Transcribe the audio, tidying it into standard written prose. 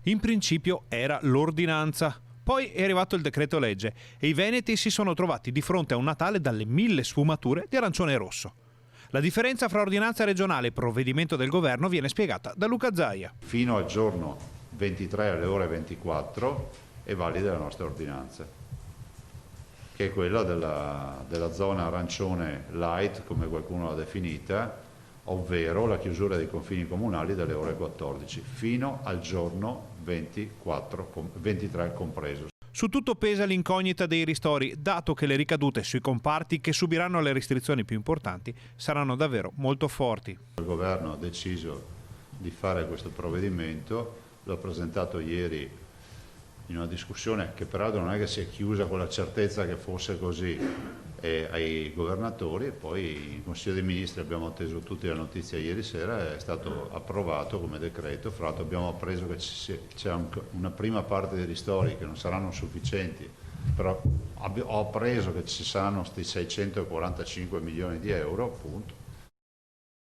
In principio era l'ordinanza. Poi è arrivato il decreto legge e i veneti si sono trovati di fronte a un Natale dalle 1000 sfumature di arancione e rosso. La differenza fra ordinanza regionale e provvedimento del governo viene spiegata da Luca Zaia. Fino al giorno 23 alle ore 24 è valida la nostra ordinanza, che è quella della zona arancione light, come qualcuno l'ha definita, ovvero la chiusura dei confini comunali dalle ore 14 fino al giorno 23 compreso. Su tutto pesa l'incognita dei ristori, dato che le ricadute sui comparti che subiranno le restrizioni più importanti saranno davvero molto forti. Il governo ha deciso di fare questo provvedimento, l'ho presentato ieri in una discussione che peraltro non è che si è chiusa con la certezza che fosse così ai governatori, e poi in Consiglio dei Ministri abbiamo atteso tutti la notizia ieri sera, è stato approvato come decreto. Fra l'altro abbiamo appreso che c'è una prima parte dei ristori che non saranno sufficienti, però ho appreso che ci saranno questi 645 milioni di euro, appunto,